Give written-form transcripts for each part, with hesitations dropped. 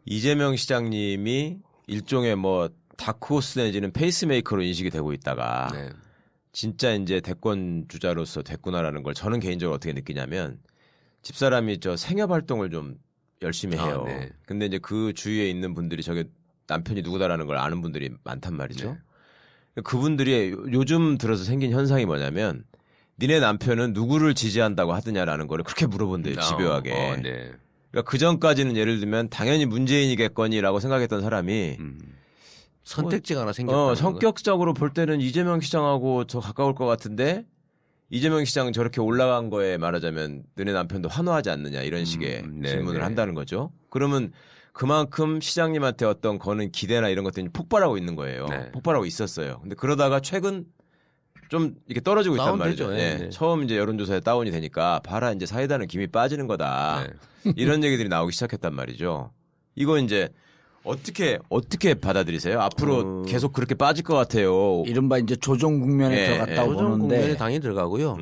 이재명 시장님이 일종의 뭐 다크호스 내지는 페이스메이커로 인식이 되고 있다가 네. 진짜 이제 대권 주자로서 됐구나라는 걸 저는 개인적으로 어떻게 느끼냐면 집사람이 저 생협 활동을 좀 열심히 해요. 네. 근데 이제 그 주위에 있는 분들이 저게 남편이 누구다라는 걸 아는 분들이 많단 말이죠. 네. 그분들이 요즘 들어서 생긴 현상이 뭐냐면 니네 남편은 누구를 지지한다고 하느냐라는 거를 그렇게 물어본대요. 집요하게. 네. 그러니까 그 전까지는 예를 들면 당연히 문재인이겠거니라고 생각했던 사람이 선택지가 하나 생겼다. 성격적으로 볼 때는 이재명 시장하고 더 가까울 것 같은데 이재명 시장 저렇게 올라간 거에 말하자면 너네 남편도 환호하지 않느냐 이런 식의 질문을 한다는 거죠. 그러면 그만큼 시장님한테 어떤 거는 기대나 이런 것들이 폭발하고 있는 거예요. 네. 폭발하고 있었어요. 근데 그러다가 최근 좀 이렇게 떨어지고 있단 말이죠. 네. 네. 처음 이제 여론조사에 다운이 되니까 봐라 이제 사이다는 김이 빠지는 거다. 이런 얘기들이 나오기 시작했단 말이죠. 이거 이제 어떻게 받아들이세요? 앞으로 계속 그렇게 빠질 것 같아요. 이른바 이제 조정 국면에 들어갔다고 조정 보는데 국면에 당연히 들어가고요.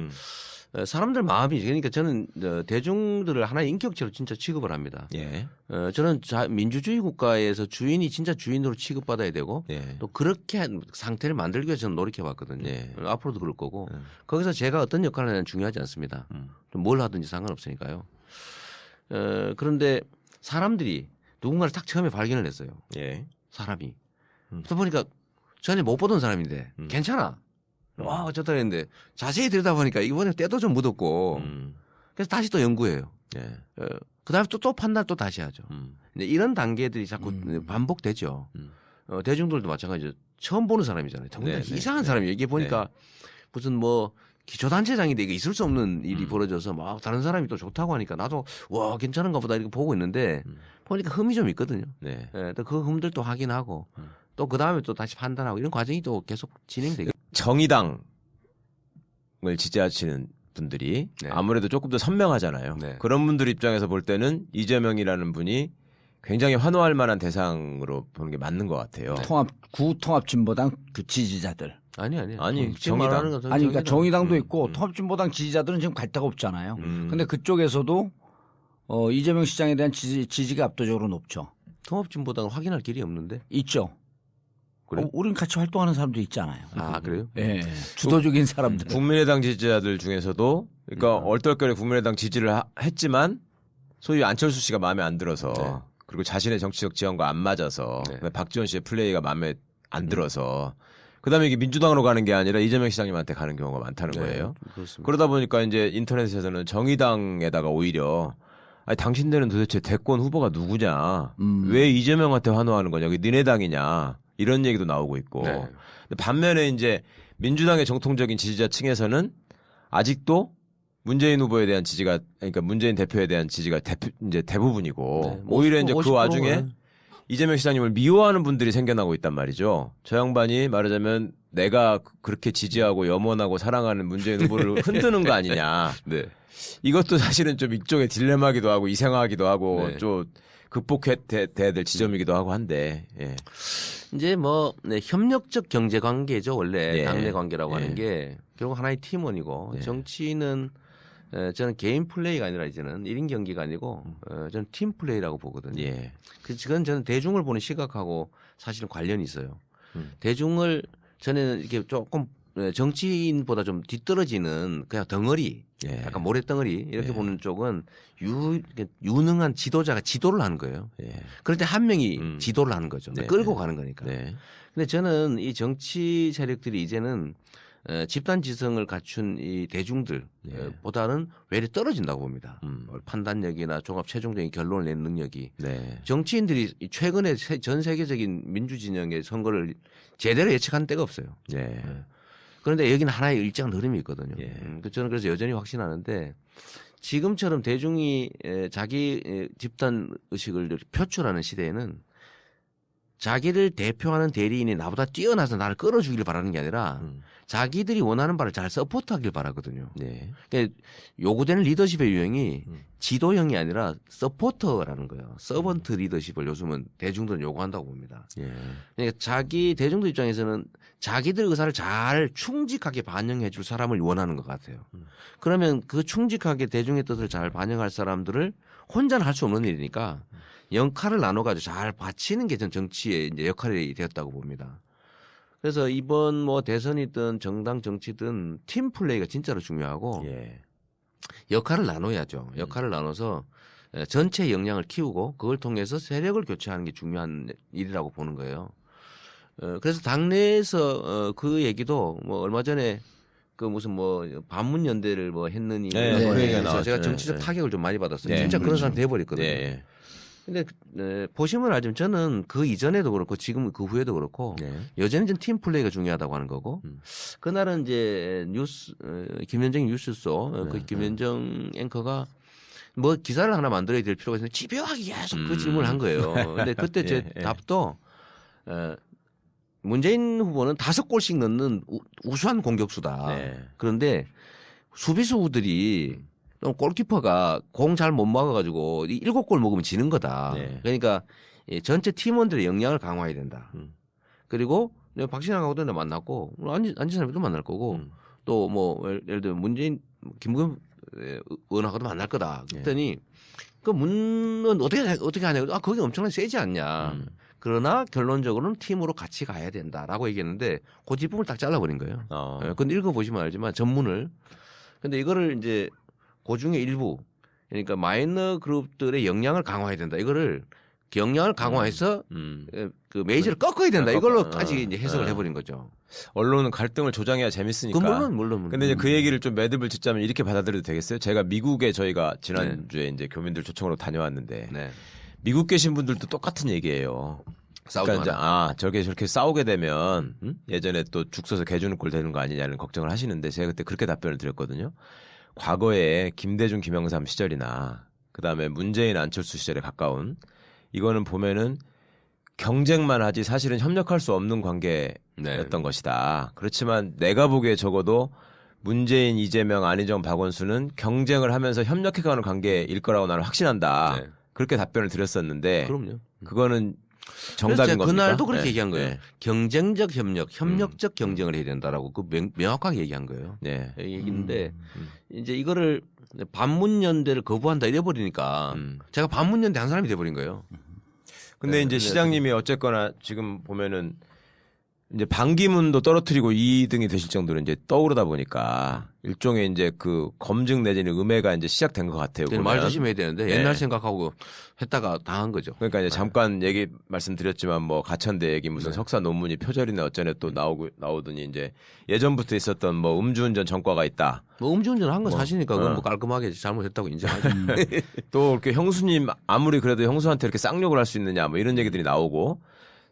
사람들 마음이 그러니까 저는 대중들을 하나의 인격체로 진짜 취급을 합니다. 예. 저는 민주주의 국가에서 주인이 진짜 주인으로 취급받아야 되고 예. 또 그렇게 상태를 만들기 위해서 저는 노력해봤거든요. 예. 앞으로도 그럴 거고 거기서 제가 어떤 역할을 하냐는 중요하지 않습니다. 뭘 하든지 상관없으니까요. 그런데 사람들이 누군가를 딱 처음에 발견을 했어요. 예. 사람이. 그러다 보니까 전에 못 보던 사람인데 괜찮아. 와 어쩌다 했는데 자세히 들여다보니까 이번에 때도 좀 묻었고 그래서 다시 또 연구해요. 예. 그다음에 또 판단 또 다시 하죠. 이제 이런 단계들이 자꾸 반복되죠. 대중들도 마찬가지죠. 처음 보는 사람이잖아요. 정말 이상한 사람이 얘기해 보니까 무슨 뭐 기초단체장인데 이게 있을 수 없는 일이 벌어져서 막 다른 사람이 또 좋다고 하니까 나도 와 괜찮은가 보다 이렇게 보고 있는데 보니까 흠이 좀 있거든요. 네. 예, 또 그 흠들 또 확인하고 또 그 다음에 또 다시 판단하고 이런 과정이 또 계속 진행되고. 정의당을 지지하시는 분들이 아무래도 조금 더 선명하잖아요. 네. 그런 분들 입장에서 볼 때는 이재명이라는 분이 굉장히 환호할 만한 대상으로 보는 게 맞는 것 같아요. 구통합진보당 그 지지자들. 아니 지금 말하는 건 아니 그러니까 정의당도 있고 통합진보당 지지자들은 지금 갈 데가 없잖아요. 근데 그쪽에서도 이재명 시장에 대한 지지가 압도적으로 높죠. 통합진보당은 확인할 길이 없는데. 있죠. 그래? 우린 같이 활동하는 사람도 있잖아요. 아 그래요? 예. 주도적인 사람들. 국민의당 지지자들 중에서도 그러니까 얼떨결에 국민의당 지지를 했지만 소위 안철수 씨가 마음에 안 들어서 그리고 자신의 정치적 지형과 안 맞아서 박지원 씨의 플레이가 마음에 안 들어서 그다음에 이게 민주당으로 가는 게 아니라 이재명 시장님한테 가는 경우가 많다는 거예요. 그렇습니다. 그러다 보니까 이제 인터넷에서는 정의당에다가 오히려 아니 당신들은 도대체 대권 후보가 누구냐? 왜 이재명한테 환호하는 거냐? 이게 니네 당이냐? 이런 얘기도 나오고 있고. 근데 반면에 이제 민주당의 정통적인 지지자층에서는 아직도 문재인 후보에 대한 지지가 그러니까 문재인 대표에 대한 지지가 이제 대부분이고 오히려 이제 그 와중에 이재명 시장님을 미워하는 분들이 생겨나고 있단 말이죠. 저 양반이 말하자면 내가 그렇게 지지하고 염원하고 사랑하는 문재인 후보를 흔드는 거 아니냐. 이것도 사실은 좀 일종의 딜레마기도 하고 이상하기도 하고 좀 극복해야 될 지점이기도 하고 한데. 예. 이제 뭐 협력적 경제 관계죠 원래 당내 관계라고 하는 게 결국 하나의 팀원이고 정치는 저는 개인 플레이가 아니라 이제는 1인 경기가 아니고 저는 팀 플레이라고 보거든요. 그건 저는 대중을 보는 시각하고 사실은 관련이 있어요. 대중을 저는 이렇게 조금 정치인보다 좀 뒤떨어지는 그냥 덩어리, 약간 모래덩어리 이렇게 보는 쪽은 유능한 지도자가 지도를 하는 거예요. 그럴 때 한 명이 지도를 하는 거죠. 끌고 가는 거니까. 근데 저는 이 정치 세력들이 이제는 집단 지성을 갖춘 이 대중들 보다는 외려 떨어진다고 봅니다. 판단력이나 종합 최종적인 결론을 내는 능력이. 정치인들이 최근에 전 세계적인 민주진영의 선거를 제대로 예측한 때가 없어요. 그런데 여기는 하나의 일정한 흐름이 있거든요. 저는 그래서 여전히 확신하는데 지금처럼 대중이 자기 집단 의식을 표출하는 시대에는 자기를 대표하는 대리인이 나보다 뛰어나서 나를 끌어주기를 바라는 게 아니라 자기들이 원하는 바를 잘 서포트하길 바라거든요. 네. 그러니까 요구되는 리더십의 유형이 지도형이 아니라 서포터라는 거예요. 서번트 리더십을 요즘은 대중들은 요구한다고 봅니다. 예. 그러니까 자기 대중들 입장에서는 자기들 의사를 잘 충직하게 반영해 줄 사람을 원하는 것 같아요. 그러면 그 충직하게 대중의 뜻을 잘 반영할 사람들을 혼자는 할 수 없는 일이니까 역할을 나눠가지고 잘 바치는 게 전 정치의 이제 역할이 되었다고 봅니다. 그래서 이번 뭐 대선이든 정당 정치든 팀 플레이가 진짜로 중요하고 예. 역할을 나눠야죠. 역할을 나눠서 전체 역량을 키우고 그걸 통해서 세력을 교체하는 게 중요한 일이라고 보는 거예요. 그래서 당내에서 그 얘기도 뭐 얼마 전에 그 무슨 뭐 반문연대를 뭐 했느니 네, 그런 네, 얘기가 네, 나와서 제가 네, 정치적 네. 타격을 좀 많이 받았어요. 네, 진짜 그런 그렇죠. 사람 돼버렸거든요. 네. 근데 보시면 알지만 저는 그 이전에도 그렇고 지금 그 후에도 그렇고 네. 여전히 좀 팀 플레이가 중요하다고 하는 거고 그날은 이제 뉴스 김현정 뉴스소 그 김현정 앵커가 뭐 기사를 하나 만들어야 될 필요가 있는데 집요하게 계속 그 질문을 한 거예요. 근데 그때 제 예. 답도 문재인 후보는 5골씩 넣는 우수한 공격수다. 네. 그런데 수비수들이 골키퍼가 공 잘 못 막아가지고 7골 먹으면 지는 거다. 네. 그러니까 전체 팀원들의 역량을 강화해야 된다. 그리고 박신양 하고도 만났고 안지 사람도 만날 거고 또 뭐 예를 들면 문재인 김부겸 의원하고도 만날 거다. 그랬더니 그 문은 어떻게 하냐? 아 거기 엄청나게 세지 않냐? 그러나 결론적으로는 팀으로 같이 가야 된다라고 얘기했는데 그 뒷부분을 딱 잘라버린 거예요. 그건 읽어보시면 알지만 전문을. 근데 이거를 이제 그 중에 일부 그러니까 마이너 그룹들의 역량을 강화해야 된다. 이거를 역량을 강화해서 그 메이저를 꺾어야 된다. 이걸로까지 이제 해석을 해버린 거죠. 언론은 갈등을 조장해야 재밌으니까. 물론. 근데 이제 그 얘기를 좀 매듭을 짓자면 이렇게 받아들여도 되겠어요? 제가 미국에 저희가 지난주에 이제 교민들 초청으로 다녀왔는데 네. 미국 계신 분들도 똑같은 얘기예요. 싸우지 그러니까 이제 저렇게 싸우게 되면 예전에 또 죽 써서 개 주는 꼴 되는 거 아니냐는 걱정을 하시는데 제가 그때 그렇게 답변을 드렸거든요. 과거에 김대중, 김영삼 시절이나 그다음에 문재인, 안철수 시절에 가까운 이거는 보면은 경쟁만 하지 사실은 협력할 수 없는 관계였던 것이다. 그렇지만 내가 보기에 적어도 문재인, 이재명, 안희정, 박원순은 경쟁을 하면서 협력해가는 관계일 거라고 나는 확신한다. 네. 그렇게 답변을 드렸었는데 그럼요. 그거는 그래서 정답인 제가 겁니까? 그날도 그렇게 네. 얘기한 거예요. 네. 경쟁적 협력, 협력적 경쟁을 해야 된다라고 그 명확하게 얘기한 거예요. 네. 얘기인데 이제 이거를 반문연대를 거부한다 이래버리니까 제가 반문연대 한 사람이 돼버린 거예요. 근데 이제 시장님이 어쨌거나 지금 보면은 이제 반기문도 떨어뜨리고 2등이 되실 정도로 이제 떠오르다 보니까 일종의 이제 그 검증 내지는 음해가 이제 시작된 것 같아요. 말 조심해야 되는데 네. 옛날 생각하고 했다가 당한 거죠. 그러니까 이제 잠깐 얘기 말씀드렸지만 뭐 가천대 얘기 무슨 석사 논문이 표절이나 어쩌네 또 나오더니 이제 예전부터 있었던 뭐 음주운전 전과가 있다. 뭐 음주운전 한 건 사실이니까 그건 뭐 깔끔하게 잘못했다고 인정하죠. 또 이렇게 형수님 아무리 그래도 형수한테 이렇게 쌍욕을 할 수 있느냐 뭐 이런 얘기들이 나오고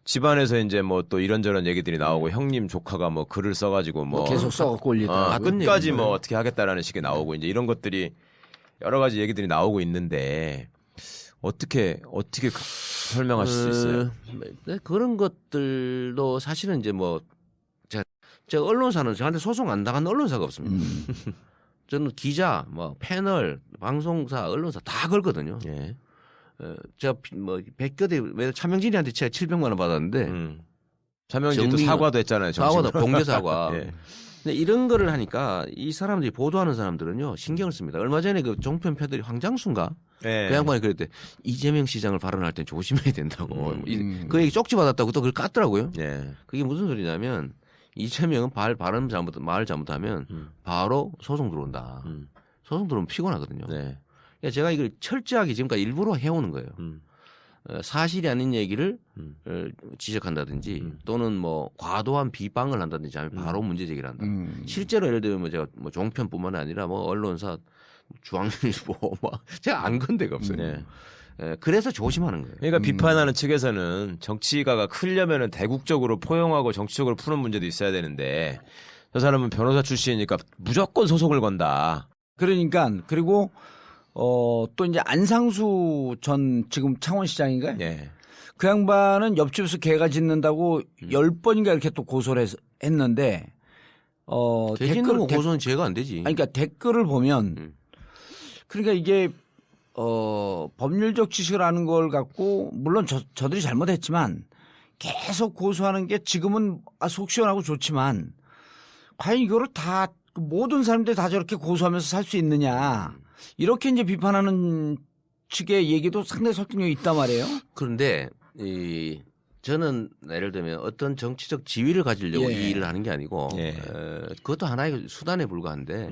집안에서 이제 뭐 또 이런저런 얘기들이 나오고 형님 조카가 뭐 글을 써가지고 뭐 계속 써갖고 올리다. 끝까지 뭐 어떻게 하겠다라는 식의 나오고 이제 이런 것들이 여러 가지 얘기들이 나오고 있는데 어떻게 설명하실 수 있어요? 네, 그런 것들도 사실은 이제 뭐 제가 언론사는 저한테 소송 안 당한 언론사가 없습니다. 저는 기자, 뭐 패널, 방송사, 언론사 다 걸거든요. 예. 제가 뭐 100개 차명진이한테 제가 700만 원 받았는데 차명진도 사과도 했잖아요. 사과도 공개 사과. 예. 근데 이런 거를 하니까 이 사람들이 보도하는 사람들은요 신경을 씁니다. 얼마 전에 그 종편 패들이 황장수인가 예. 그 양반이 그랬대 이재명 시장을 발언할 땐 조심해야 된다고. 그 얘기 쪽지 받았다고 또 그걸 깠더라고요. 예. 그게 무슨 소리냐면 이재명은 발언 말 잘못하면 바로 소송 들어온다. 소송 들어오면 피곤하거든요. 네. 그러니까 제가 이걸 철저하게 지금까지 일부러 해오는 거예요. 사실이 아닌 얘기를 지적한다든지 또는 뭐 과도한 비방을 한다든지 하면 바로 문제 제기를 한다. 실제로 예를 들면 제가 뭐 종편뿐만 아니라 뭐 언론사 중앙일보 뭐 제가 안 건 데가 없어요. 네. 그래서 조심하는 거예요. 그러니까 비판하는 측에서는 정치가가 크려면은 대국적으로 포용하고 정치적으로 푸는 문제도 있어야 되는데 저 사람은 변호사 출신이니까 무조건 소송을 건다. 그러니까 그리고 또 이제 안상수 전 지금 창원시장인가요? 예. 그 양반은 옆집에서 개가 짖는다고 10번인가 이렇게 또 고소를 했는데 게시는 댓글 거 고소는 죄가 안 되지. 아니, 그러니까 댓글을 보면 그러니까 이게 법률적 지식을 아는 걸 갖고 물론 저들이 잘못했지만 계속 고소하는 게 지금은 속 시원하고 좋지만 과연 이거를 다 모든 사람들이 다 저렇게 고소하면서 살 수 있느냐 이렇게 이제 비판하는 측의 얘기도 상당히 설득력이 있단 말이에요. 그런데 저는 예를 들면 어떤 정치적 지위를 가지려고 예. 이 일을 하는 게 아니고 예. 그것도 하나의 수단에 불과한데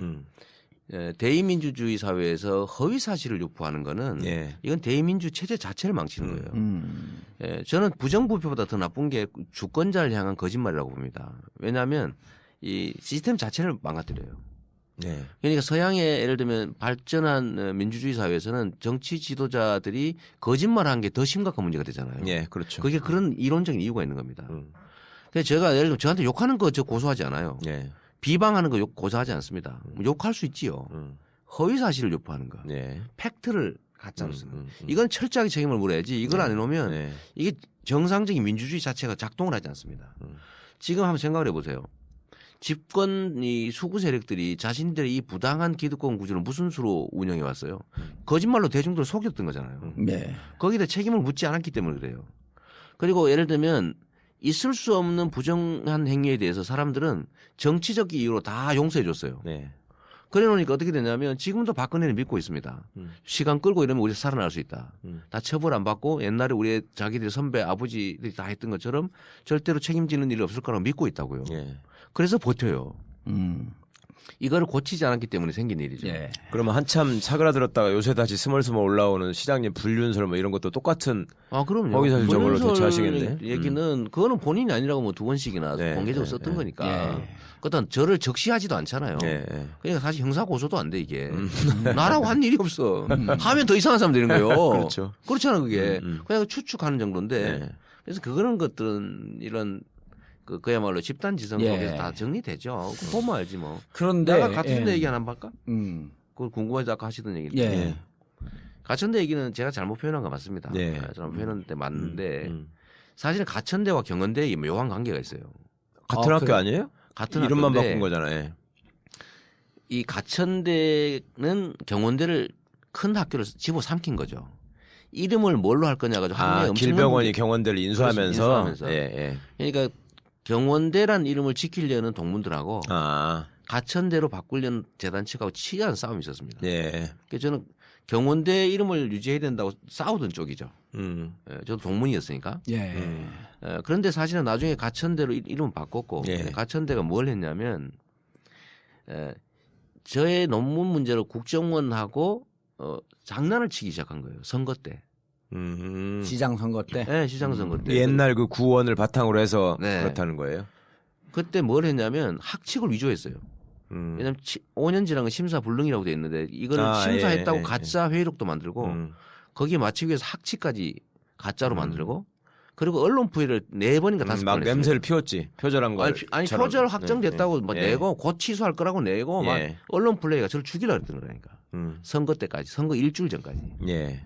대의민주주의 사회에서 허위 사실을 유포하는 거는 예. 이건 대의민주 체제 자체를 망치는 거예요. 저는 부정부패보다 더 나쁜 게 주권자를 향한 거짓말이라고 봅니다. 왜냐하면 이 시스템 자체를 망가뜨려요. 네. 그러니까 서양의 예를 들면 발전한 민주주의 사회에서는 정치 지도자들이 거짓말한 게 더 심각한 문제가 되잖아요. 예, 그렇죠. 그게 그런 이론적인 이유가 있는 겁니다. 그래서 제가 예를 들면 저한테 욕하는 거 저 고소하지 않아요. 예. 비방하는 거 고소하지 않습니다. 욕할 수 있지요. 허위 사실을 유포하는 거. 예. 팩트를 가짜로 쓰는. 이건 철저하게 책임을 물어야지. 이걸 안 해놓으면 네. 이게 정상적인 민주주의 자체가 작동을 하지 않습니다. 지금 한번 생각을 해보세요. 집권 이 수구 세력들이 자신들의 이 부당한 기득권 구조를 무슨 수로 운영해 왔어요? 거짓말로 대중들을 속였던 거잖아요. 네. 거기다 책임을 묻지 않았기 때문에 그래요. 그리고 예를 들면 있을 수 없는 부정한 행위에 대해서 사람들은 정치적 이유로 다 용서해 줬어요. 네. 그래 놓으니까 어떻게 되냐면 지금도 박근혜를 믿고 있습니다. 시간 끌고 이러면 우리 살아날 수 있다. 다 처벌 안 받고 옛날에 우리 자기들 선배 아버지들이 다 했던 것처럼 절대로 책임지는 일이 없을 거라고 믿고 있다고요. 예. 그래서 버텨요. 이거를 고치지 않았기 때문에 생긴 일이죠. 예. 그러면 한참 사그라들었다가 요새 다시 스멀스멀 올라오는 시장님 불륜설 뭐 이런 것도 똑같은 그럼요. 허위 사실 저걸로 불륜설 대처하시겠네. 얘기는 그거는 본인이 아니라고 뭐 2번씩이나 네, 공개적으로 네, 썼던 네. 거니까. 예. 그것도 저를 적시하지도 않잖아요. 예. 그러니까 사실 형사 고소도 안 돼 이게. 나라고 한 일이 없어. 하면 더 이상한 사람 되는 거예요. 그렇죠. 그렇잖아 그게. 그냥 추측하는 정도인데. 네. 그래서 그런 것들은 이런 그야말로 집단 지성 예. 속에서 다 정리되죠. 그거 보면 알지 뭐. 그런데 내가 가천대 얘기 하나 할까? 그걸 궁금해서 아까 하시던 얘기인데. 예. 가천대 얘기는 제가 잘못 표현한 거 맞습니다. 네. 잘못 표현한 데 맞는데 사실은 가천대와 경원대에 묘한 관계가 있어요. 같은 학교 아니에요? 같은 이름만 학교인데 바꾼 거잖아요. 예. 이 가천대는 경원대를 큰 학교를 집어삼킨 거죠. 이름을 뭘로 할 거냐 가지고 한국에 엄청난 길병원이 문제- 경원대를 인수하면서. 인수하면서. 예, 예. 그러니까 경원대란 이름을 지키려는 동문들하고 가천대로 바꾸려는 재단 측하고 치열한 싸움이 있었습니다. 예. 그래서 저는 경원대 이름을 유지해야 된다고 싸우던 쪽이죠. 예, 저도 동문이었으니까. 예. 그런데 사실은 나중에 가천대로 이름을 바꿨고 예. 가천대가 뭘 했냐면 저의 논문 문제로 국정원하고 장난을 치기 시작한 거예요. 선거 때. 시장 선거 때. 네, 시장 선거 때. 옛날 그 구원을 바탕으로 해서 네. 그렇다는 거예요. 그때 뭘 했냐면 학칙을 위조했어요. 왜냐하면 5년 지난 건 심사 불능이라고 돼 있는데 이거를 심사했다고 예, 예, 가짜 회의록도 만들고 거기에 맞추기 위해서 학칙까지 가짜로 만들고 그리고 언론 부회를 4번인가 5번 막 했어요. 냄새를 피웠지. 표절한 거. 아니 표절 확정됐다고 막 내고 곧 취소할 거라고 내고 막 예. 언론 플레이가 저를 죽이려고 했던 거라니까. 선거 때까지 선거 일주일 전까지. 예.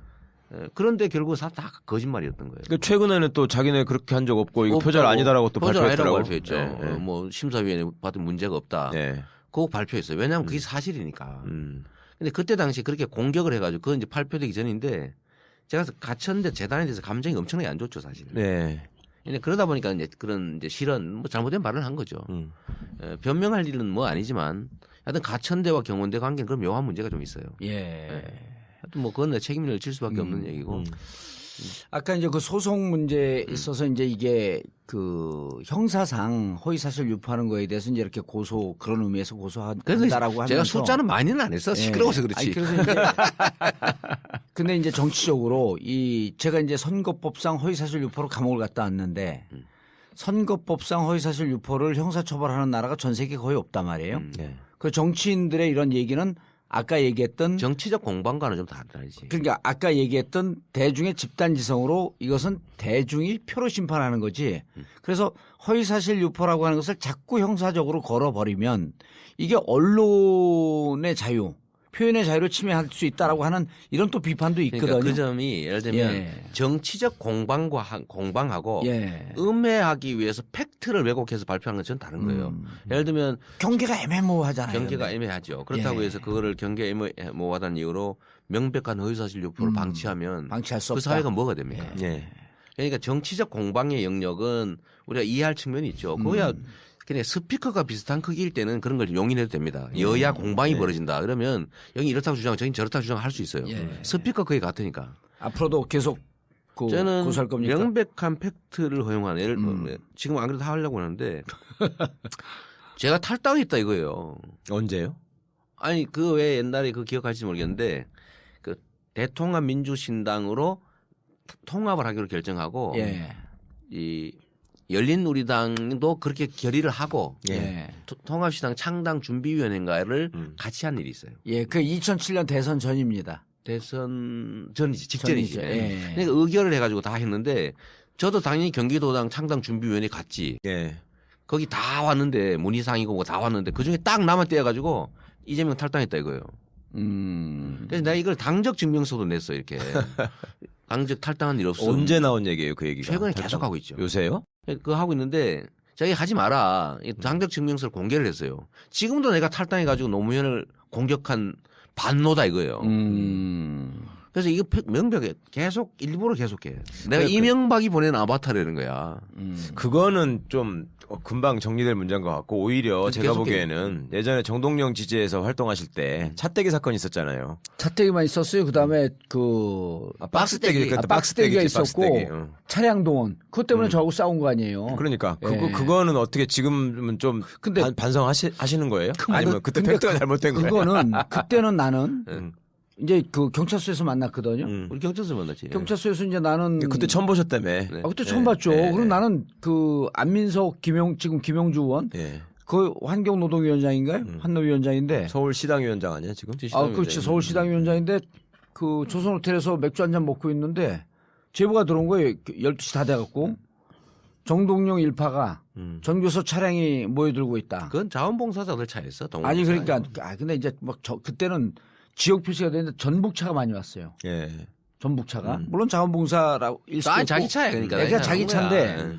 그런데 결국 다 거짓말이었던 거예요. 그 최근에는 또 자기네 그렇게 한 적 없고 이거 없다고, 표절 아니다라고 또 표절 아니라고 발표했더라고. 발표했죠. 예, 예. 뭐 심사위원회 받은 문제가 없다. 예. 그거 발표했어요. 왜냐하면 그게 사실이니까. 근데 그때 당시 그렇게 공격을 해가지고 그건 이제 발표되기 전인데 제가 가천대 재단에 대해서 감정이 엄청나게 안 좋죠 사실. 네. 근데 그러다 보니까 이제 그런 이제 실언 뭐 잘못된 말을 한 거죠. 변명할 일은 뭐 아니지만 하여튼 가천대와 경원대 관계는 그런 묘한 문제가 좀 있어요. 예. 하여튼 뭐 그건 책임을 질 수밖에 없는 얘기고. 아까 이제 그 소송 문제에 있어서 이제 이게 그 형사상 허위사실 유포하는 거에 대해서 이제 이렇게 그런 의미에서 고소한다라고 하면서 제가 숫자는 많이는 안 했어. 시끄러워서 그렇지. 아니, 그래서 이제 근데 이제 정치적으로 제가 이제 선거법상 허위사실 유포로 감옥을 갔다 왔는데 선거법상 허위사실 유포를 형사처벌하는 나라가 전 세계에 거의 없단 말이에요. 네. 그 정치인들의 이런 얘기는 아까 얘기했던 정치적 공방과는 좀 다르지. 그러니까 아까 얘기했던 대중의 집단지성으로 이것은 대중이 표로 심판하는 거지. 그래서 허위사실 유포라고 하는 것을 자꾸 형사적으로 걸어버리면 이게 언론의 자유 표현의 자유를 침해할 수 있다라고 하는 이런 또 비판도 있거든요. 그러니까 그 점이 예를 들면 예. 정치적 공방하고 예. 음해하기 위해서 팩트를 왜곡해서 발표하는 건 전 다른 거예요. 예를 들면 경계가 애매모호하잖아요. 경계가 근데. 애매하죠. 그렇다고 예. 해서 그거를 경계 애매모호하다는 이유로 명백한 허위사실 유포를 방치하면 방치할 수 그 없다. 사회가 뭐가 됩니까? 예. 그러니까 정치적 공방의 영역은 우리가 이해할 측면이 있죠. 그거야 그냥 스피커가 비슷한 크기일 때는 그런 걸 용인해도 됩니다. 여야 공방이 벌어진다. 그러면 여기 이렇다고 주장, 저기 저렇다고 주장할 수 있어요. 예. 스피커 크기 같으니까. 앞으로도 계속 저는 고소할 겁니까? 명백한 팩트를 허용하는 예를 지금 안 그래도 하려고 하는데 제가 탈당했다 이거예요. 언제요? 아니 그 왜 옛날에 그 기억하실지 모르겠는데 그 대통합 민주신당으로 통합을 하기로 결정하고 예. 이 열린우리당도 그렇게 결의를 하고 예. 통합시당 창당 준비위원회인가를 같이 한 일이 있어요. 예. 그 2007년 대선 전입니다. 대선 전이지 직전이지. 전이죠. 예. 그러니까 의결을 해가지고 다 했는데 저도 당연히 경기도당 창당 준비위원회 갔지. 예. 거기 다 왔는데 문희상이고 뭐 다 왔는데 그 중에 딱 나만 떼어가지고 이재명 탈당했다 이거예요. 그래서 내가 이걸 당적 증명서도 냈어 이렇게. 당적 탈당한 일 없어. 언제 나온 얘기예요, 그 얘기가? 최근에 계속 하고 있죠. 요새요? 그거 하고 있는데 자기 하지 마라. 이 당적 증명서를 공개를 했어요. 지금도 내가 탈당해가지고 노무현을 공격한 반노다 이거예요. 그래서 이거 명백해. 계속 일부러 계속해. 내가 이명박이 보낸 아바타라는 거야. 그거는 좀 금방 정리될 문제인 것 같고 오히려 제가 계속해. 보기에는 예전에 정동영 지지에서 활동하실 때 차떼기 사건이 있었잖아요. 차떼기만 있었어요. 그다음에 그 박스떼기. 그때 박스떼기가 박스떼기지, 있었고 박스떼기. 응. 차량 동원 그것 때문에 저하고 싸운 거 아니에요. 그러니까 예. 그거는 어떻게 지금은 좀 근데 반성하시는 거예요? 아니면 그때 근데 팩트가 잘못된 거예요? 그거는 그때는 나는 응. 이제 그 경찰서에서 만났거든요. 우리 경찰서 만났지. 경찰서에서 이제 나는 그때 처음 보셨다며. 네. 그때 처음 봤죠. 그럼 나는 그 안민석 지금 김용주 의원 예. 그 환경노동위원장인가요? 한노위원장인데 서울시당위원장 아니야 지금? 그렇지 서울시당위원장인데 그 조선호텔에서 맥주 한잔 먹고 있는데 제보가 들어온 거예요. 12시 다 돼갖고 정동영 일파가 전교서 차량이 모여들고 있다. 그건 자원봉사자들 차였어. 아니 그러니까 근데 이제 막 그때는 지역 표시가 되는데 전북차가 많이 왔어요. 예. 전북차가 물론 자원봉사라고 일 수도 아니 있고 자기 차야 그러니까. 그러니까 자기 차인데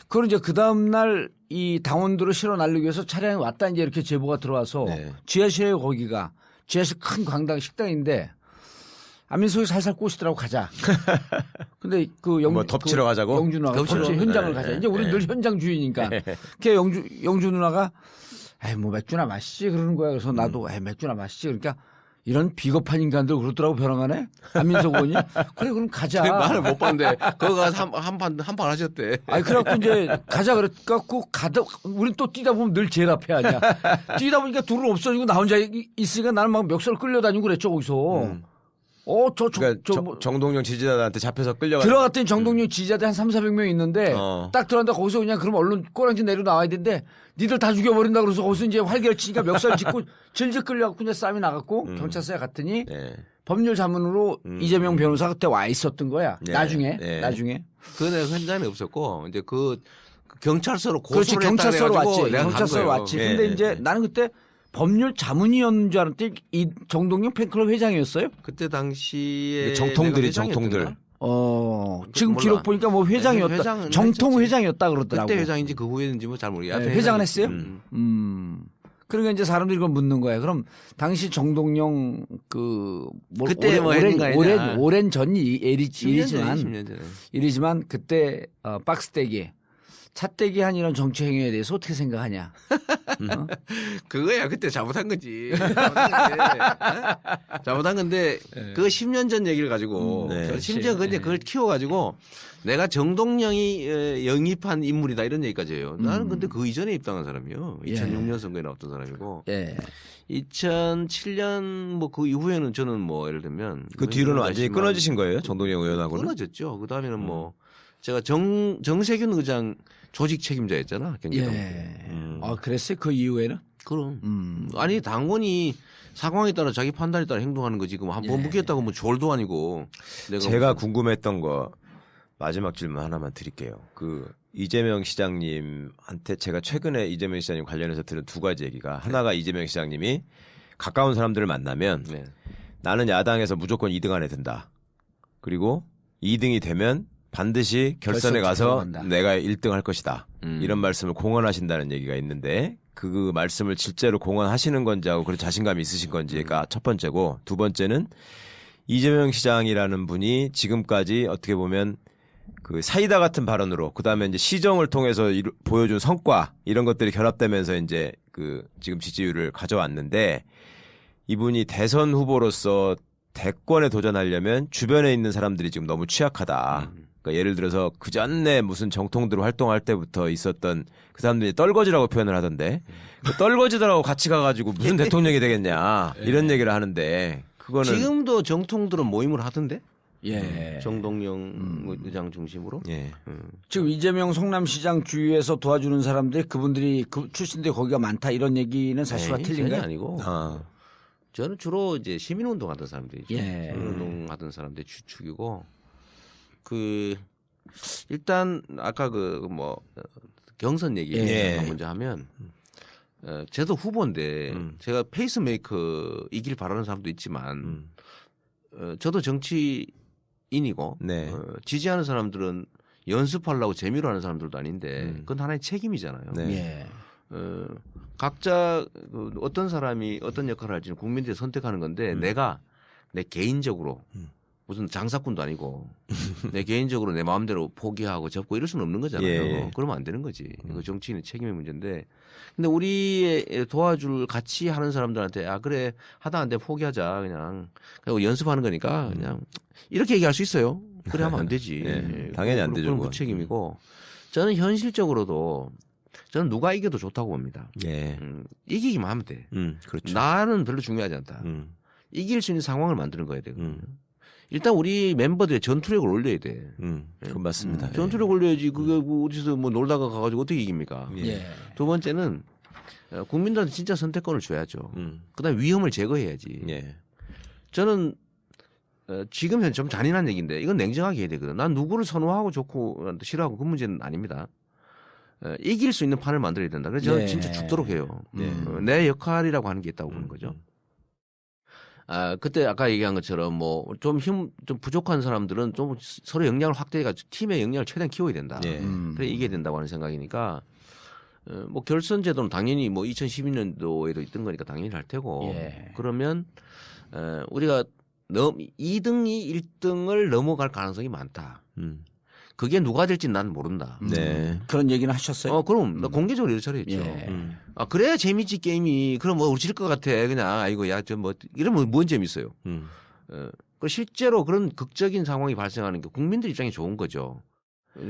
그걸 이제 그 다음 날 이 당원들을 실어 날리기 위해서 차량이 왔다 이제 이렇게 제보가 들어와서 네. 지하실에 거기가 지하실 큰 광당 식당인데 안민석이 살살 꼬시더라고 가자. 근데 그 뭐 덮치러 가자고? 영주 누나가 덮치러? 덮치 현장을 네, 가자. 네, 이제 우리 네. 늘 현장주의니까. 그 영주 누나가 에이 뭐 맥주나 마시지 그러는 거야. 그래서 나도 에이 맥주나 마시지 그러니까 이런 비겁한 인간들 그러더라고 벼랑하네. 안민석 의원이 그래 그럼 가자. 말을 못 봤는데 그거가 한판 하셨대. 아니 그래갖고 이제 가자 그래갖고 가다 우린 또 뛰다 보면 늘 제일 앞에 아니야. 뛰다 보니까 둘은 없어지고 나 혼자 있으니까 나는 막 멱살 끌려다니고 그랬죠 거기서. 그러니까 정동영 지지자들한테 잡혀서 끌려가. 들어갔더니 정동영 지지자들 한 3,400명 있는데 딱 들어갔는데 거기서 그냥 그럼 얼른 꼬랑지 내려 나와야 되는데 니들 다 죽여버린다 그래서 거기서 이제 활개를 치니까 멱살 짚고 질질 끌려갖고 이제 싸움이 나갔고 경찰서에 갔더니 네. 법률 자문으로 이재명 변호사가 그때 와 있었던 거야. 네. 나중에. 그네 현장에 없었고 이제 그 경찰서로 그렇지 고소를 했다 경찰서로 그래가지고 왔지. 내가 간 경찰서로 거예요. 왔지. 네. 근데 이제 나는 그때 법률 자문위원 줄 알았더니 이 정동영 팬클럽 회장이었어요. 그때 당시에 정통들이 내가 회장이었던가? 정통들. 지금 몰라. 기록 보니까 뭐 회장이었다. 회장은 정통 했었지. 회장이었다 그러더라고. 그때 회장인지 그 후에인지 뭐 잘 모르겠어요. 네, 회장은 했어요? 그러니까 이제 사람들이 그걸 묻는 거야. 그럼 당시 정동영 그때 뭐 했는 거 아니냐. 오랜 전 10년 전에. 일이지만 그때 박스떼기 차떼기 한 이런 정치 행위에 대해서 어떻게 생각하냐? 그거야 그때 잘못한 거지. 잘못한 건데 그거 10년 전 얘기를 가지고 심지어 근데 그걸 키워가지고 내가 정동영이 영입한 인물이다 이런 얘기까지 해요. 나는 근데 그 이전에 입당한 사람이요. 2006년 선거에 나왔던 사람이고. 2007년 뭐 그 이후에는 저는 뭐 예를 들면 그 뒤로는 완전히 끊어지신 거예요, 정동영 의원하고는? 끊어졌죠. 그 다음에는 뭐 제가 정세균 의장 조직 책임자였잖아 경기도. 그랬어요? 그 이후에는? 그럼. 아니 당원이 상황에 따라 자기 판단에 따라 행동하는 거지. 그럼 한번 묻겠다고 뭐 졸도 아니고. 제가 궁금했던 거 마지막 질문 하나만 드릴게요. 그 이재명 시장님한테 제가 최근에 이재명 시장님 관련해서 들은 두 가지 얘기가 하나가 이재명 시장님이 가까운 사람들을 만나면 네. 나는 야당에서 무조건 2등 안에 든다. 그리고 2등이 되면 반드시 결선에 가서 들어간다. 내가 1등 할 것이다. 이런 말씀을 공언하신다는 얘기가 있는데 그 말씀을 실제로 공언하시는 건지 하고 그런 자신감이 있으신 건지가 첫 번째고 두 번째는 이재명 시장이라는 분이 지금까지 어떻게 보면 그 사이다 같은 발언으로 그다음에 이제 시정을 통해서 보여준 성과 이런 것들이 결합되면서 이제 그 지금 지지율을 가져왔는데 이분이 대선 후보로서 대권에 도전하려면 주변에 있는 사람들이 지금 너무 취약하다. 그러니까 예를 들어서 그 전에 무슨 정통들 활동할 때부터 있었던 그 사람들이 떨거지라고 표현을 하던데 그 떨거지들하고 같이 가가지고 무슨 대통령이 되겠냐 이런 얘기를 하는데 그거는 지금도 정통들은 모임을 하던데. 예. 정동영 의장 중심으로. 예. 지금 이재명 성남시장 주위에서 도와주는 사람들이 그분들이 그 출신들이 거기가 많다 이런 얘기는 사실과 에이, 틀린가요? 전혀 아니고. 아. 저는 주로 이제 시민운동 하던 사람들이죠. 예. 시민운동 하던 사람들의 주축이고 그 일단 아까 그 뭐 경선 얘기 예. 먼저 하면 저도 후보인데 제가 페이스메이커이길 바라는 사람도 있지만 저도 정치인이고 네. 지지하는 사람들은 연습하려고 재미로 하는 사람들도 아닌데 그건 하나의 책임이잖아요. 네. 예. 각자 그 어떤 사람이 어떤 역할을 할지는 국민들이 선택하는 건데 내가 내 개인적으로 무슨 장사꾼도 아니고 내 개인적으로 내 마음대로 포기하고 접고 이럴 수는 없는 거잖아요. 예. 그러면 안 되는 거지. 이거 정치인의 책임의 문제인데 근데 우리의 도와줄 같이 하는 사람들한테 아 그래 하다 안 돼 포기하자 그냥 연습하는 거니까 그냥 이렇게 얘기할 수 있어요. 그래 하면 안 되지. 예. 당연히 안 되죠, 그건 그건. 무책임이고 저는 현실적으로도 저는 누가 이겨도 좋다고 봅니다. 예. 이기기만 하면 돼. 그렇죠. 나는 별로 중요하지 않다. 이길 수 있는 상황을 만드는 거야 되거든요. 일단 우리 멤버들의 전투력을 올려야 돼. 그건 맞습니다. 전투력 올려야지. 그게 뭐 어디서 뭐 놀다가 가가지고 어떻게 이깁니까? 예. 두 번째는 국민들한테 진짜 선택권을 줘야죠. 그다음에 위험을 제거해야지. 예. 저는 지금 현 좀 잔인한 얘기인데 이건 냉정하게 해야 되거든. 난 누구를 선호하고 좋고 싫어하고 그 문제는 아닙니다. 이길 수 있는 판을 만들어야 된다. 그래서 저는 예. 진짜 죽도록 해요. 내 역할이라고 하는 게 있다고 보는 거죠. 그때 아까 얘기한 것처럼 뭐 좀 좀 부족한 사람들은 좀 서로 역량을 확대해가지고 팀의 역량을 최대한 키워야 된다. 예. 그래 이겨야 된다고 하는 생각이니까 뭐 결선 제도는 당연히 뭐 2012년도에도 있던 거니까 당연히 할 테고 예. 그러면 우리가 2등이 1등을 넘어갈 가능성이 많다. 그게 누가 될지는 난 모른다. 네. 그런 얘기는 하셨어요? 그럼 나 공개적으로 이렇게 처리했죠. 예. 그래야 재밌지 게임이. 그럼 뭐 우리 질 것 같아. 그냥 아이고 야 저 뭐 이러면 뭔 재밌어요. 그 실제로 그런 극적인 상황이 발생하는 게 국민들 입장에 좋은 거죠.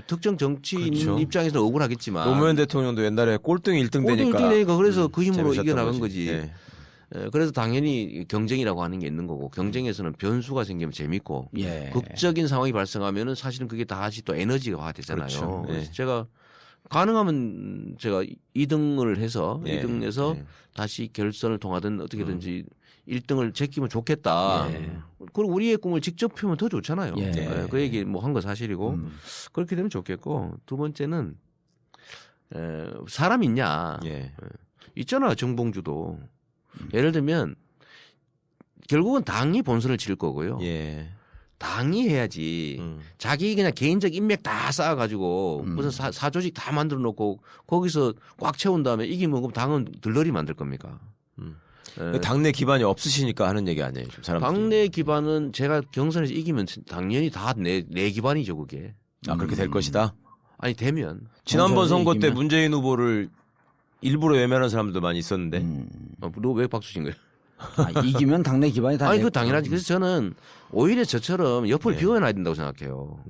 특정 정치인 그렇죠. 입장에서는 억울하겠지만 노무현 대통령도 옛날에 꼴등 1등 되니까 1등 되니까 그래서 그 힘으로 재밌었던 이겨나간 거지. 예. 그래서 당연히 경쟁이라고 하는 게 있는 거고 경쟁에서는 변수가 생기면 재밌고 예. 극적인 상황이 발생하면은 사실은 그게 다시 또 에너지가 되잖아요. 그렇죠. 예. 그래서 제가 가능하면 제가 2등을 해서 예. 2등에서 예. 다시 결선을 통하든 어떻게든지 1등을 제끼면 좋겠다. 예. 그리고 우리의 꿈을 직접 피우면 더 좋잖아요. 예. 그 얘기 뭐 한 거 사실이고 그렇게 되면 좋겠고 두 번째는 사람 있냐. 예. 있잖아 정봉주도. 예를 들면 결국은 당이 본선을 칠 거고요. 예. 당이 해야지. 자기 그냥 개인적 인맥 다 쌓아가지고 무슨 사조직 다 만들어 놓고 거기서 꽉 채운 다음에 이기면 그럼 당은 들러리 만들 겁니까? 당내 기반이 없으시니까 하는 얘기 아니에요. 좀 사람들이. 당내 기반은 제가 경선에서 이기면 당연히 다 내 기반이죠 그게. 아 그렇게 될 것이다. 아니 되면 지난번 선거 때 이기면. 문재인 후보를 일부러 외면한 사람도 많이 있었는데. 너 왜 박수 친 거예요? 이기면 당내 기반이 다. 아니 내- 그 당연하지. 그래서 저는 오히려 저처럼 옆을 비워놔야 된다고 생각해요.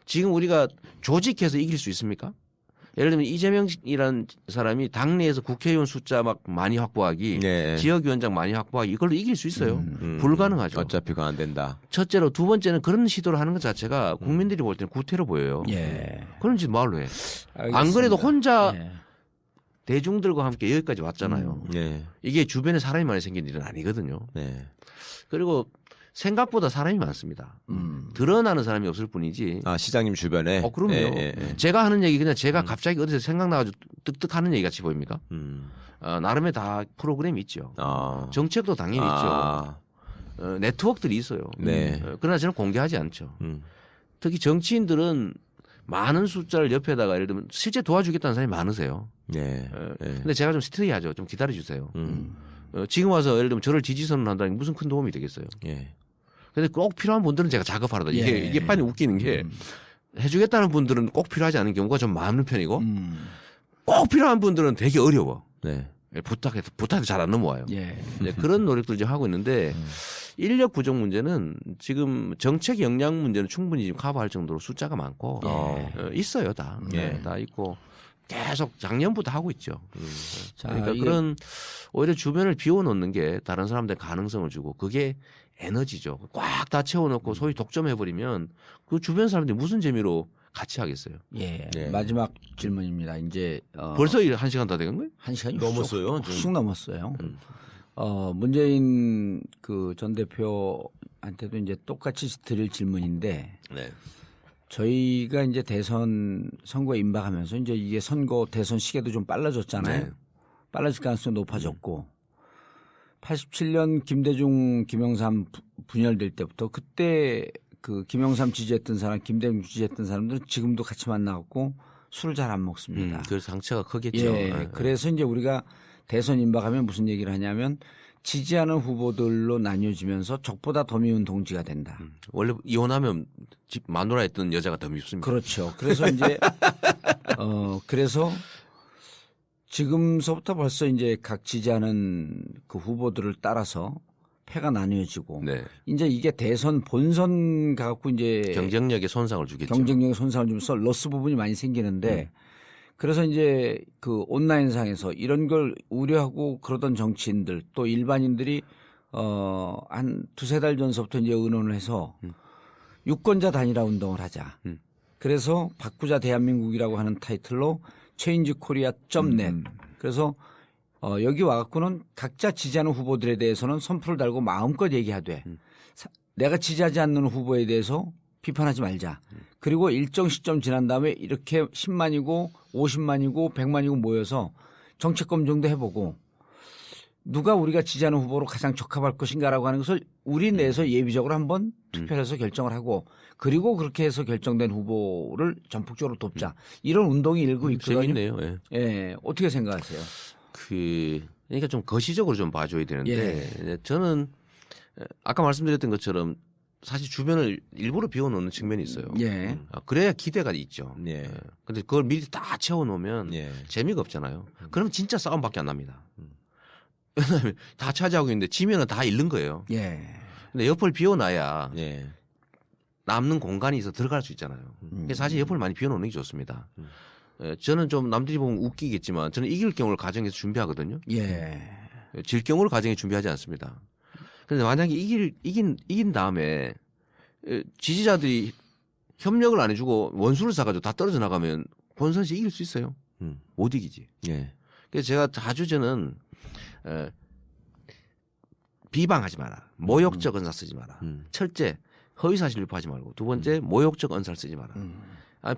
지금 우리가 조직해서 이길 수 있습니까? 예를 들면 이재명이라는 사람이 당내에서 국회의원 숫자 막 많이 확보하기, 네. 지역위원장 많이 확보하기 이걸로 이길 수 있어요. 불가능하죠. 어차피 그거 안 된다. 첫째로 두 번째는 그런 시도를 하는 것 자체가 국민들이 볼 때는 구태로 보여요. 예. 그런 짓 말로 해. 알겠습니다. 안 그래도 혼자 예. 대중들과 함께 여기까지 왔잖아요. 네. 이게 주변에 사람이 많이 생긴 일은 아니거든요. 네. 그리고 생각보다 사람이 많습니다. 드러나는 사람이 없을 뿐이지. 아, 시장님 주변에. 그럼요. 제가 하는 얘기 그냥 제가 갑자기 어디서 생각나가지고 뜩뜩 하는 얘기 같이 보입니까? 나름의 다 프로그램이 있죠. 정책도 당연히 있죠. 네트워크들이 있어요. 네. 그러나 저는 공개하지 않죠. 특히 정치인들은 많은 숫자를 옆에다가 예를 들면 실제 도와주겠다는 사람이 많으세요. 네. 근데 제가 좀 스테이하죠. 좀 기다려 주세요. 지금 와서 예를 들면 저를 지지선을 한다는 게 무슨 큰 도움이 되겠어요. 근데 꼭 필요한 분들은 제가 작업하러다. 이게 많이 웃기는 게 해주겠다는 분들은 꼭 필요하지 않은 경우가 좀 많은 편이고 꼭 필요한 분들은 되게 어려워. 네. 부탁해도 잘 안 넘어와요. 그런 노력들 좀 하고 있는데 인력 부족 문제는 지금 정책 역량 문제는 충분히 지금 커버할 정도로 숫자가 많고 있어요 다. 다 있고 계속 작년부터 하고 있죠. 그러니까 그런 오히려 주변을 비워놓는 게 다른 사람들의 가능성을 주고 그게 에너지죠. 꽉 다 채워놓고 소위 독점해버리면 그 주변 사람들이 무슨 재미로 같이 하겠어요. 마지막 질문입니다. 이제 벌써 1시간 다 된 거예요? 1시간이 넘었어요. 훅 넘었어요. 문재인 그 전 대표한테도 이제 똑같이 드릴 질문인데 저희가 이제 대선 선거에 임박하면서 이제 이게 선거 대선 시계도 좀 빨라졌잖아요. 빨라질 가능성이 높아졌고 87년 김대중 김영삼 분열될 때부터 그때 그 김영삼 지지했던 사람, 김대중 지지했던 사람들은 지금도 같이 만나갖고 술을 잘 안 먹습니다. 그래서 상처가 크겠죠. 그래서 이제 우리가 대선 임박하면 무슨 얘기를 하냐면 지지하는 후보들로 나뉘어지면서 적보다 더 미운 동지가 된다. 원래 이혼하면 집 마누라 했던 여자가 더 밉습니다. 그렇죠. 그래서 이제 그래서 지금서부터 벌써 이제 각 지지하는 그 후보들을 따라서 패가 나뉘어지고 이제 이게 대선 본선 갖고 이제 경쟁력에 손상을 주겠죠. 경쟁력에 손상을 주면서 로스 부분이 많이 생기는데 그래서 이제 그 온라인상에서 이런 걸 우려하고 그러던 정치인들 또 일반인들이 한 두세 달 전서부터 이제 의논을 해서 유권자 단일화 운동을 하자. 그래서 바꾸자 대한민국이라고 하는 타이틀로 changekorea.net 그래서 여기 와갖고는 각자 지지하는 후보들에 대해서는 선풀을 달고 마음껏 얘기하되 내가 지지하지 않는 후보에 대해서 비판하지 말자. 그리고 일정 시점 지난 다음에 이렇게 10만이고 50만이고 100만이고 모여서 정책 검증도 해보고 누가 우리가 지지하는 후보로 가장 적합할 것인가라고 하는 것을 우리 내에서 예비적으로 한번 투표를 해서 결정을 하고 그리고 그렇게 해서 결정된 후보를 전폭적으로 돕자. 이런 운동이 일고 있거든요. 재밌네요. 어떻게 생각하세요? 그러니까 좀 거시적으로 좀 봐줘야 되는데 저는 아까 말씀드렸던 것처럼 사실 주변을 일부러 비워놓는 측면이 있어요. 그래야 기대가 있죠. 근데 그걸 미리 다 채워놓으면 재미가 없잖아요. 그러면 진짜 싸움밖에 안 납니다. 왜냐하면 다 차지하고 있는데 지면은 다 잃는 거예요. 근데 옆을 비워놔야 남는 공간이 있어 들어갈 수 있잖아요. 사실 옆을 많이 비워놓는 게 좋습니다. 저는 좀 남들이 보면 웃기겠지만 저는 이길 경우를 가정해서 준비하거든요. 질 경우를 가정해 준비하지 않습니다. 그런데 만약에 이긴 다음에 지지자들이 협력을 안 해주고 원수를 사가지고 다 떨어져 나가면 본선에서 이길 수 있어요. 못 이기지. 그래서 제가 자주 저는 비방하지 마라. 모욕적 언사 쓰지 마라. 첫째, 허위사실 유포하지 말고 두 번째, 모욕적 언사를 쓰지 마라.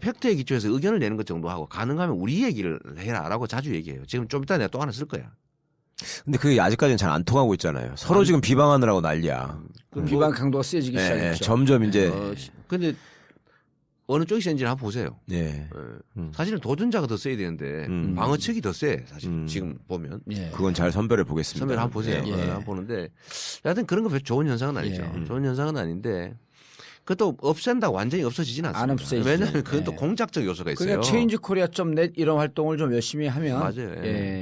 팩트에 기초해서 의견을 내는 것 정도 하고 가능하면 우리 얘기를 해라라고 자주 얘기해요. 지금 좀 이따 내가 또 하나 쓸 거야. 근데 그게 아직까지는 잘 안 통하고 있잖아요. 서로 지금 비방하느라고 난리야. 비방 강도가 세지기 시작했죠. 점점 이제. 근데 어느 쪽이 센지를 한번 보세요. 사실은 도전자가 더 세야 되는데 방어 측이 더 세. 사실 지금 보면. 그건 잘 선별해 보겠습니다. 선별 한번 보세요. 한번 보는데 여하튼 그런 거 별로 좋은 현상은 아니죠. 좋은 현상은 아닌데 그것도 없앤다고 완전히 없어지진 않습니다. 안 없어지죠. 왜냐하면 그건 또 공작적 요소가 있어요. 그러니까 changekorea.net 이런 활동을 좀 열심히 하면 맞아요.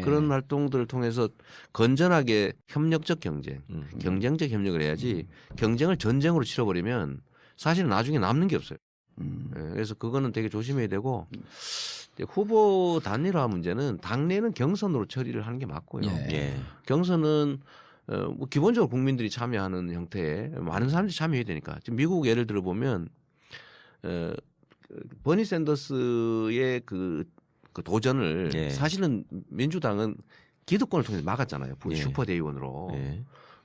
그런 활동들을 통해서 건전하게 협력적 경쟁, 경쟁적 협력을 해야지 경쟁을 전쟁으로 치러버리면 사실은 나중에 남는 게 없어요. 그래서 그거는 되게 조심해야 되고 후보 단일화 문제는 당내는 경선으로 처리를 하는 게 맞고요. 경선은 뭐 기본적으로 국민들이 참여하는 형태에 많은 사람들이 참여해야 되니까 지금 미국 예를 들어 보면 버니 샌더스의 그 도전을 사실은 민주당은 기득권을 통해서 막았잖아요. 슈퍼 대의원으로.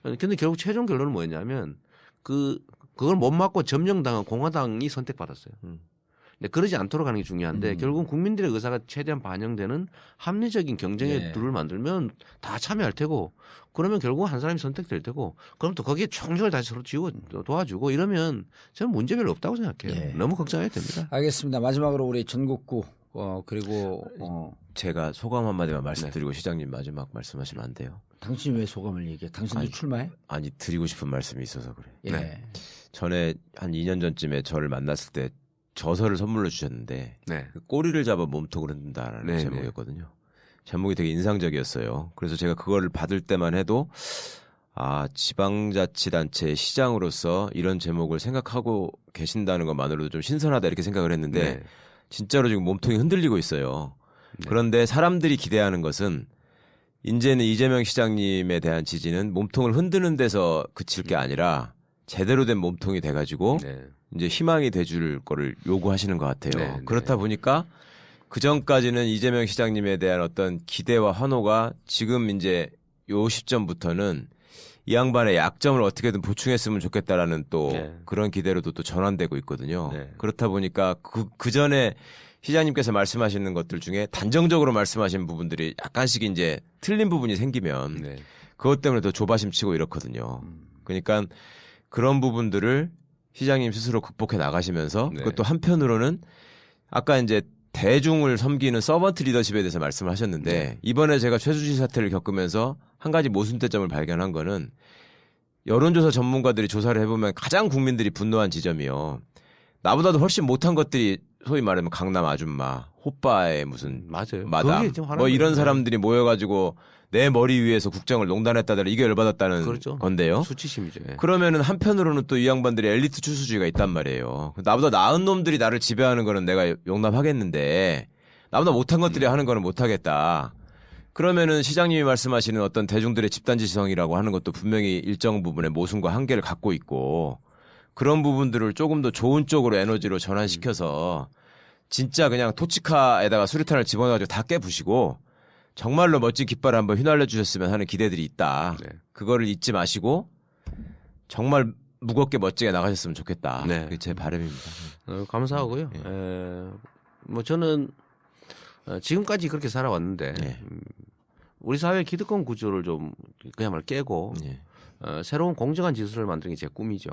근데 결국 최종 결론은 뭐였냐면 그걸 못 막고 점령당한 공화당이 선택받았어요. 근데 그러지 않도록 하는 게 중요한데 결국은 국민들의 의사가 최대한 반영되는 합리적인 경쟁의 룰을 만들면 다 참여할 테고 그러면 결국 한 사람이 선택될 테고 그럼 또 거기에 총력을 다시 서로 쥐고 도와주고 이러면 저는 문제 별로 없다고 생각해요. 너무 걱정해도 됩니다. 알겠습니다. 마지막으로 우리 전국구 그리고 제가 소감 한마디만 말씀드리고 시장님 마지막 말씀하시면 안 돼요. 당신이 왜 소감을 얘기해? 당신도 출마해? 아니 드리고 싶은 말씀이 있어서 그래. 예. 전에 한 2년 전쯤에 저를 만났을 때 저서를 선물로 주셨는데 그 꼬리를 잡아 몸통을 흔든다라는 제목이었거든요. 제목이 되게 인상적이었어요. 그래서 제가 그걸 받을 때만 해도 지방자치단체의 시장으로서 이런 제목을 생각하고 계신다는 것만으로도 좀 신선하다 이렇게 생각을 했는데 진짜로 지금 몸통이 흔들리고 있어요. 그런데 사람들이 기대하는 것은 이제는 이재명 시장님에 대한 지지는 몸통을 흔드는 데서 그칠 게 아니라 제대로 된 몸통이 돼가지고 이제 희망이 돼줄 거를 요구하시는 것 같아요. 그렇다 보니까 그 전까지는 이재명 시장님에 대한 어떤 기대와 환호가 지금 이제 요 시점부터는 이 양반의 약점을 어떻게든 보충했으면 좋겠다라는 또 그런 기대로도 또 전환되고 있거든요. 그렇다 보니까 그 전에 시장님께서 말씀하시는 것들 중에 단정적으로 말씀하신 부분들이 약간씩 이제 틀린 부분이 생기면 그것 때문에 더 조바심 치고 이렇거든요. 그러니까 그런 부분들을 시장님 스스로 극복해 나가시면서 그것도 한편으로는 아까 이제 대중을 섬기는 서번트 리더십에 대해서 말씀을 하셨는데 이번에 제가 최순실 사태를 겪으면서 한 가지 모순대점을 발견한 거는 여론조사 전문가들이 조사를 해보면 가장 국민들이 분노한 지점이요. 나보다도 훨씬 못한 것들이 소위 말하면 강남 아줌마, 호빠의 무슨 마담 뭐 이런 사람들이 모여가지고 내 머리 위에서 국정을 농단했다더라 이게 열받았다는 건데요. 수치심이죠. 그러면은 한편으로는 또 이 양반들이 엘리트 추수주의가 있단 말이에요. 나보다 나은 놈들이 나를 지배하는 거는 내가 용납하겠는데 나보다 못한 것들이 하는 거는 못하겠다. 그러면은 시장님이 말씀하시는 어떤 대중들의 집단지성이라고 하는 것도 분명히 일정 부분의 모순과 한계를 갖고 있고 그런 부분들을 조금 더 좋은 쪽으로 에너지로 전환시켜서 진짜 그냥 토치카에다가 수류탄을 집어넣어가지고 다 깨부시고 정말로 멋진 깃발을 한번 휘날려 주셨으면 하는 기대들이 있다. 그거를 잊지 마시고 정말 무겁게 멋지게 나가셨으면 좋겠다. 그게 제 바람입니다. 감사하고요. 뭐 저는 지금까지 그렇게 살아왔는데 우리 사회 기득권 구조를 좀 그야말로 깨고 새로운 공정한 질서를 만드는 게 제 꿈이죠.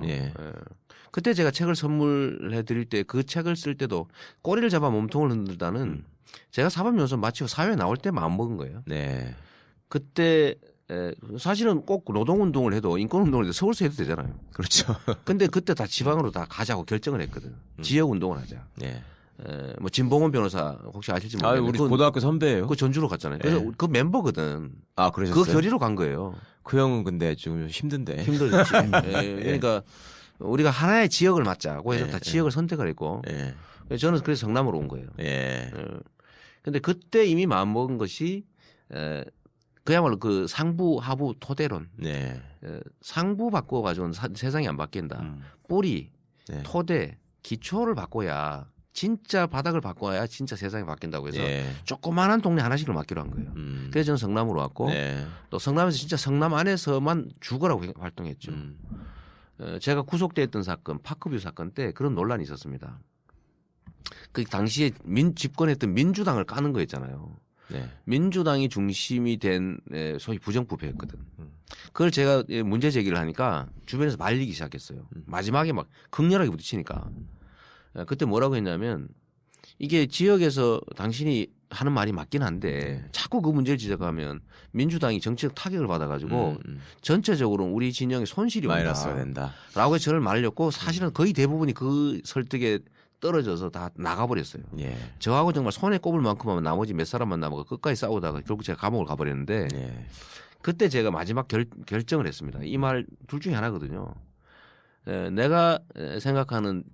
그때 제가 책을 선물해 드릴 때 그 책을 쓸 때도 꼬리를 잡아 몸통을 흔들다는 제가 사법연수 마치고 사회에 나올 때 마음먹은 거예요. 그때 사실은 꼭 노동운동을 해도 인권운동을 해도 서울서 해도 되잖아요. 그렇죠. 근데 그때 다 지방으로 다 가자고 결정을 했거든. 지역운동을 하자. 뭐 진봉원 변호사 혹시 아실지 모르겠는데 우리 고등학교 선배예요. 그 전주로 갔잖아요. 그래서 그 멤버거든. 그러셨어요? 그 결의로 간 거예요. 그 형은 근데 좀 힘든데. 힘들지. 그러니까 우리가 하나의 지역을 맡자고 해서 다 지역을 선택을 했고 저는 그래서 성남으로 온 거예요. 근데 그때 이미 마음먹은 것이 그야말로 그 상부 하부 토대론. 상부 바꿔가지고는 세상이 안 바뀐다. 뿌리, 토대, 기초를 바꿔야 진짜 바닥을 바꿔야 진짜 세상이 바뀐다고 해서 조그마한 동네 하나씩을 맡기로 한 거예요. 그래서 저는 성남으로 왔고 또 성남에서 진짜 성남 안에서만 죽어라고 활동했죠. 제가 구속돼 있던 사건 파크뷰 사건 때 그런 논란이 있었습니다. 그 당시에 집권했던 민주당을 까는 거였잖아요. 민주당이 중심이 된 소위 부정부패였거든. 그걸 제가 문제 제기를 하니까 주변에서 말리기 시작했어요. 마지막에 막 극렬하게 부딪히니까. 그때 뭐라고 했냐면 이게 지역에서 당신이 하는 말이 맞긴 한데 자꾸 그 문제를 지적하면 민주당이 정치적 타격을 받아가지고 전체적으로 우리 진영에 손실이 온다. 라고 해서 저를 말렸고 사실은 거의 대부분이 그 설득에 떨어져서 다 나가버렸어요. 저하고 정말 손에 꼽을 만큼 하면 나머지 몇 사람만 남아서 끝까지 싸우다가 결국 제가 감옥을 가버렸는데 그때 제가 마지막 결정을 했습니다. 이 말 둘 중에 하나거든요. 내가 생각하는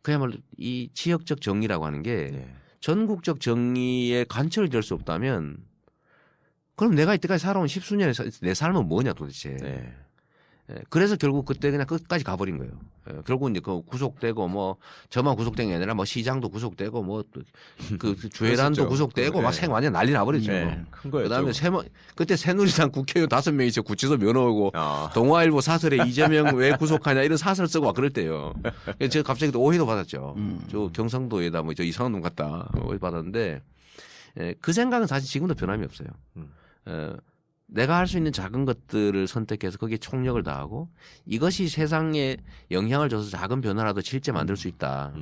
그야말로 이 지역적 정의라고 하는 게 전국적 정의에 관철이 될 수 없다면 그럼 내가 이때까지 살아온 10수년의 내 삶은 뭐냐 도대체. 그래서 결국 그때 그냥 끝까지 가버린 거예요. 결국 이제 그 구속되고 뭐 저만 구속된 게 아니라 뭐 시장도 구속되고 뭐 그 주회란도 구속되고 막 완전 난리 나버렸죠. 큰 거였죠. 그다음에 그때 새누리당 국회의원 5명이 구치소 면허오고 동아일보 사설에 이재명 왜 구속하냐 이런 사설 쓰고 막 그럴 때요. 그래서 제가 갑자기 또 오해도 받았죠. 저 경상도에다 뭐 저 이상한 놈 같다 오해 받았는데 그 생각은 사실 지금도 변함이 없어요. 내가 할 수 있는 작은 것들을 선택해서 거기에 총력을 다하고 이것이 세상에 영향을 줘서 작은 변화라도 실제 만들 수 있다.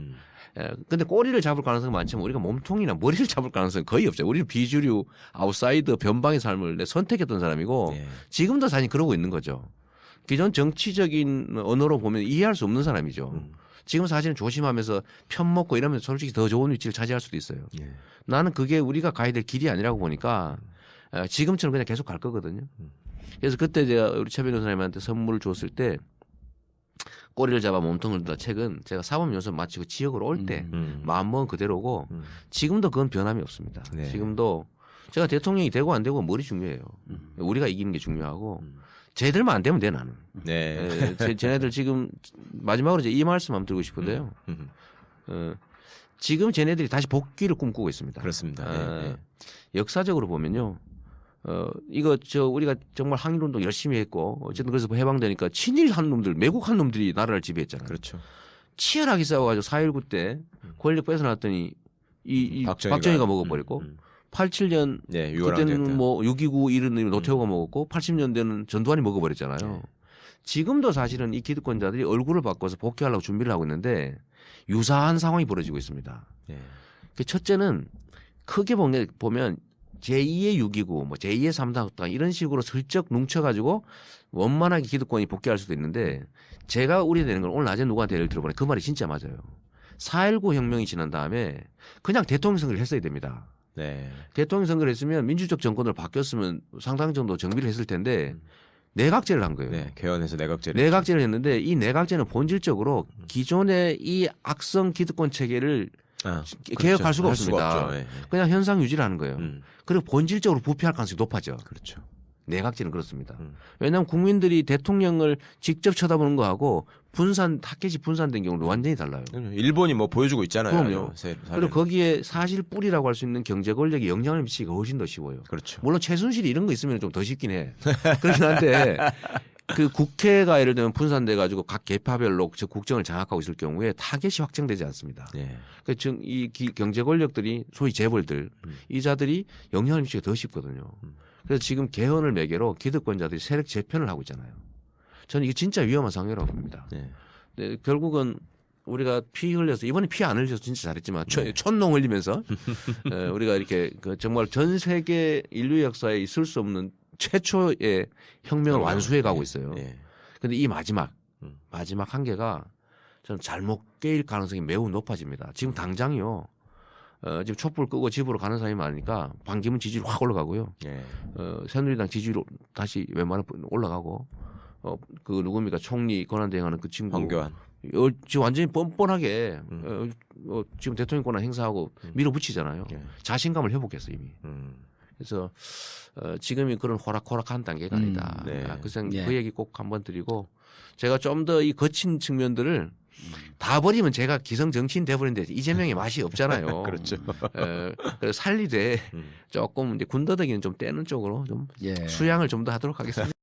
근데 꼬리를 잡을 가능성이 많지만 우리가 몸통이나 머리를 잡을 가능성이 거의 없어요. 우리는 비주류, 아웃사이더, 변방의 삶을 선택했던 사람이고 지금도 사실 그러고 있는 거죠. 기존 정치적인 언어로 보면 이해할 수 없는 사람이죠. 지금 사실은 조심하면서 편 먹고 이러면 솔직히 더 좋은 위치를 차지할 수도 있어요. 나는 그게 우리가 가야 될 길이 아니라고 보니까 지금처럼 그냥 계속 갈 거거든요. 그래서 그때 제가 우리 최 변호사님한테 선물을 줬을 때 꼬리를 잡아 몸통을 든다 책은 제가 사법연수원 마치고 지역으로 올 때 마음먹은 그대로고 지금도 그건 변함이 없습니다. 네. 지금도 제가 대통령이 되고 안 되고 머리 중요해요. 우리가 이기는 게 중요하고 쟤들만 안 되면 돼 나는. 네. 쟤네들 지금 마지막으로 이제 이 말씀 한번 드리고 싶은데요. 지금 쟤네들이 다시 복귀를 꿈꾸고 있습니다. 그렇습니다. 역사적으로 보면요. 이거 우리가 정말 항일운동 열심히 했고 어쨌든 그래서 해방되니까 친일한 놈들, 매국한 놈들이 나라를 지배했잖아요. 그렇죠. 치열하게 싸워가지고 4.19 때 권력 뺏어놨더니 이 박정희가 먹어버렸고 87년 그때는 뭐 6.29 이런 노태우가 먹었고 80년대는 전두환이 먹어버렸잖아요. 지금도 사실은 이 기득권자들이 얼굴을 바꿔서 복귀하려고 준비를 하고 있는데 유사한 상황이 벌어지고 있습니다. 첫째는 크게 보면 제2의 6.29, 뭐 제2의 3.3 이런 식으로 슬쩍 뭉쳐가지고 원만하게 기득권이 복귀할 수도 있는데 제가 우려되는 건 오늘 낮에 누구한테 예를 들어보니 그 말이 진짜 맞아요. 4.19 혁명이 지난 다음에 그냥 대통령 선거를 했어야 됩니다. 대통령 선거를 했으면 민주적 정권으로 바뀌었으면 상당 정도 정비를 했을 텐데 내각제를 한 거예요. 개헌해서 내각제를 했는데 이 내각제는 본질적으로 기존의 이 악성 기득권 체계를 개혁할 수가 없습니다. 그냥 현상 유지를 하는 거예요. 그리고 본질적으로 부패할 가능성이 높아져. 그렇죠. 내각제는 그렇습니다. 왜냐하면 국민들이 대통령을 직접 쳐다보는 거하고 타켓이 분산된 경우는 완전히 달라요. 일본이 뭐 보여주고 있잖아요. 그럼요. 그리고 거기에 사실 뿌리라고 할 수 있는 경제 권력이 영향을 미치기가 훨씬 더 쉬워요. 그렇죠. 물론 최순실이 이런 거 있으면 좀 더 쉽긴 해. 그렇긴 한데 그 국회가 예를 들면 분산돼 가지고 각 계파별로 국정을 장악하고 있을 경우에 타겟이 확정되지 않습니다. 그러니까 이 경제 권력들이 소위 재벌들 이자들이 영향을 미치기가 더 쉽거든요. 그래서 지금 개헌을 매개로 기득권자들이 세력 재편을 하고 있잖아요. 저는 이게 진짜 위험한 상황이라고 봅니다. 네, 결국은 우리가 피 흘려서 이번에 피 안 흘려서 진짜 잘했지만 촌농 흘리면서 우리가 이렇게 정말 전 세계 인류 역사에 있을 수 없는 최초의 혁명을 완수해 가고 있어요. 그런데 이 마지막 한계가 저는 잘못 깨일 가능성이 매우 높아집니다. 지금 당장이요. 지금 촛불 끄고 집으로 가는 사람이 많으니까 반기문 지지율 확 올라가고요. 새누리당 지지율 다시 웬만하면 올라가고 그 누굽니까 총리 권한대행하는 그 친구 황교안 지금 완전히 뻔뻔하게 지금 대통령 권한 행사하고 밀어붙이잖아요. 자신감을 회복했어 이미. 그래서 지금이 그런 호락호락한 단계가 아니다. 그 얘기 꼭 한번 드리고 제가 좀 더 이 거친 측면들을 다 버리면 제가 기성 정치인 돼버리는데 이재명의 맛이 없잖아요. 그렇죠. 그래서 살리되 조금 이제 군더더기는 좀 떼는 쪽으로 좀 수양을 좀 더 하도록 하겠습니다.